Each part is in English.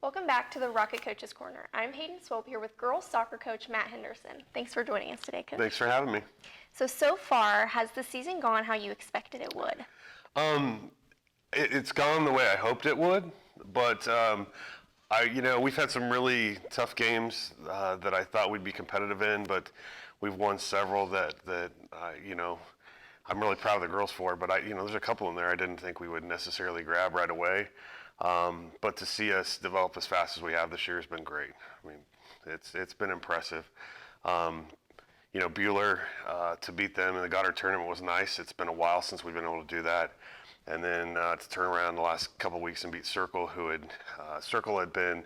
Welcome back to the Rocket Coaches Corner. I'm Hayden Swope here with girls soccer coach Matt Henderson. Thanks for joining us today, Coach. Thanks for having me. So far, has the season gone how you expected it would? It's gone the way I hoped it would, but we've had some really tough games that I thought we'd be competitive in, but we've won several that I'm really proud of the girls for. But there's a couple in there I didn't think we would necessarily grab right away. But to see us develop as fast as we have this year has been great. I mean, it's been impressive. Buhler, to beat them in the Goddard tournament was nice. It's been a while since we've been able to do that. And then to turn around the last couple of weeks and beat Circle, Circle had been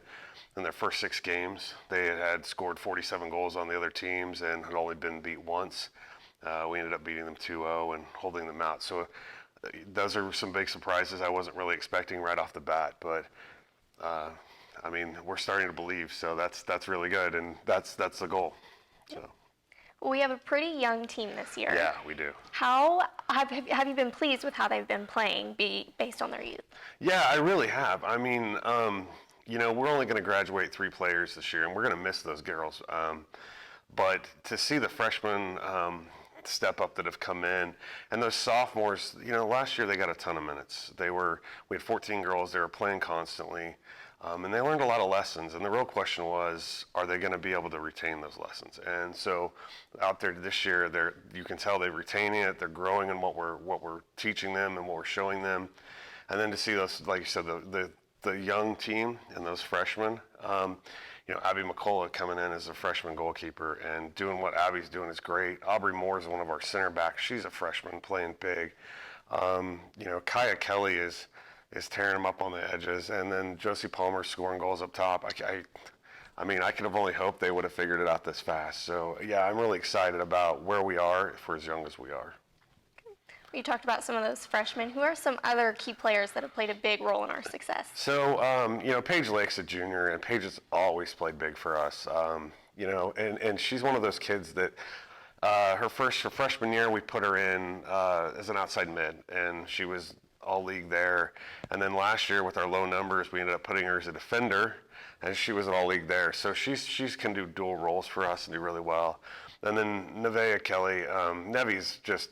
in their first 6 games. They had scored 47 goals on the other teams and had only been beat once. We ended up beating them 2-0 and holding them out. So those are some big surprises I wasn't really expecting right off the bat. But we're starting to believe, so that's really good, and that's the goal. So. We have a pretty young team this year. Yeah, we do. How have you been pleased with how they've been playing based on their youth? Yeah, I really have. I mean, we're only going to graduate 3 players this year, and we're going to miss those girls. But to see the freshmen step up that have come in, and those sophomores, last year they got a ton of minutes. We had 14 girls. They were playing constantly. And they learned a lot of lessons, and the real question was, are they going to be able to retain those lessons? And so out there this year, you can tell they're retaining it, they're growing in what we're teaching them and what we're showing them. And then to see those, like you said, the young team and those freshmen, Abby McCullough coming in as a freshman goalkeeper and doing what Abby's doing is great. Aubrey Moore is one of our center backs. She's a freshman playing big. Kaya Kelly is tearing them up on the edges, and then Josie Palmer scoring goals up top. I could have only hoped they would have figured it out this fast. So, yeah, I'm really excited about where we are for as young as we are. You talked about some of those freshmen. Who are some other key players that have played a big role in our success? So, Paige Lake's a junior, and Paige has always played big for us. And she's one of those kids that her freshman year we put her in as an outside mid, and she was all league there. And then last year with our low numbers, we ended up putting her as a defender, and she was all league there. So she's can do dual roles for us and do really well. And then Nevaeh Kelly, Nevy's just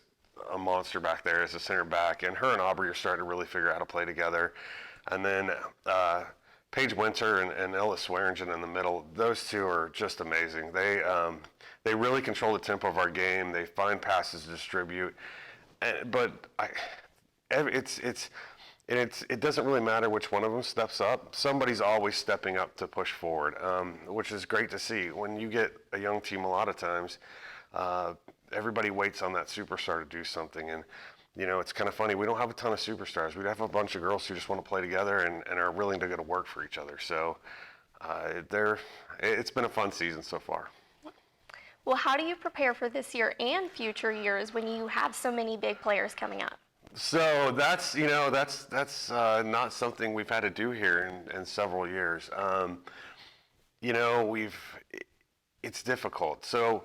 a monster back there as a center back, and her and Aubrey are starting to really figure out how to play together. And then Paige Winter and Ella Swearingen in the middle, those two are just amazing. They really control the tempo of our game. They find passes to distribute. It doesn't really matter which one of them steps up. Somebody's always stepping up to push forward, which is great to see. When you get a young team, a lot of times, everybody waits on that superstar to do something. And, it's kind of funny. We don't have a ton of superstars. We have a bunch of girls who just want to play together and are willing to go to work for each other. So it's been a fun season so far. Well, how do you prepare for this year and future years when you have so many big players coming up? So that's not something we've had to do here in several years. It's difficult. So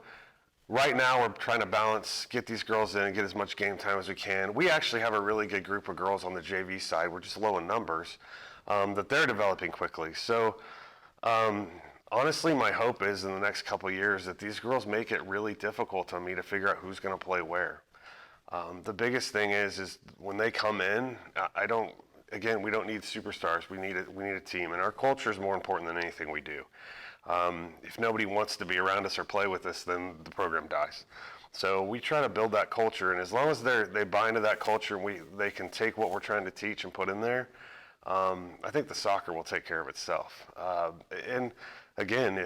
right now we're trying to get these girls in and get as much game time as we can. We actually have a really good group of girls on the JV side. We're just low in numbers, that they're developing quickly. So honestly, my hope is in the next couple of years that these girls make it really difficult on me to figure out who's going to play where. The biggest thing is when they come in, we don't need superstars. We need a team, and our culture is more important than anything we do. If nobody wants to be around us or play with us, then the program dies. So we try to build that culture, and as long as they buy into that culture and they can take what we're trying to teach and put in there, I think the soccer will take care of itself. And again,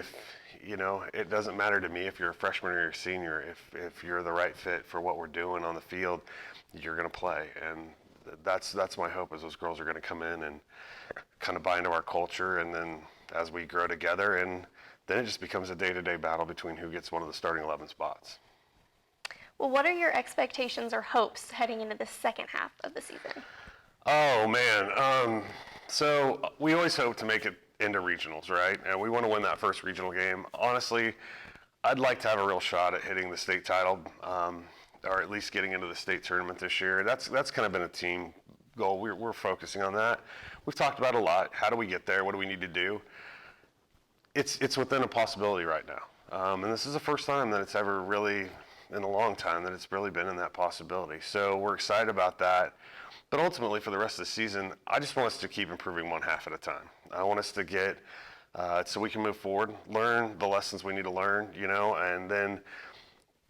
it doesn't matter to me if you're a freshman or you're a senior. If you're the right fit for what we're doing on the field, you're going to play. And that's my hope is those girls are going to come in and kind of buy into our culture. And then as we grow together, and then it just becomes a day-to-day battle between who gets one of the starting 11 spots. Well, what are your expectations or hopes heading into the second half of the season? Oh, man. So we always hope to make it into regionals, right? And we want to win that first regional game. Honestly, I'd like to have a real shot at hitting the state title, or at least getting into the state tournament this year. That's kind of been a team goal. We're focusing on that. we've talked about a lot. How do we get there? What do we need to do? It's within a possibility right now. And this is the first time that it's ever really, in a long time, that it's really been in that possibility. So we're excited about that. But ultimately, for the rest of the season, I just want us to keep improving one half at a time. I want us to get so we can move forward, learn the lessons we need to learn, and then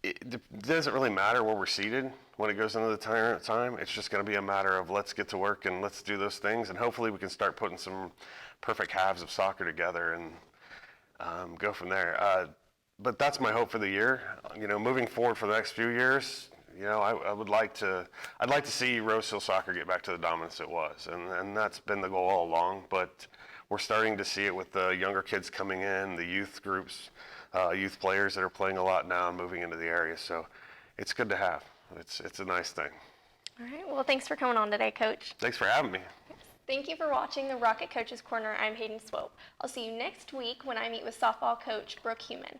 it doesn't really matter where we're seated when it goes into the time. It's just going to be a matter of let's get to work and let's do those things, and hopefully we can start putting some perfect halves of soccer together and go from there. But that's my hope for the year. Moving forward for the next few years, I'd like to see Rose Hill soccer get back to the dominance it was, and that's been the goal all along. But we're starting to see it with the younger kids coming in, the youth groups, youth players that are playing a lot now and moving into the area. So it's good to have. It's a nice thing. All right. Well, thanks for coming on today, Coach. Thanks for having me. Thank you for watching the Rocket Coaches Corner. I'm Hayden Swope. I'll see you next week when I meet with softball coach Brooke Human.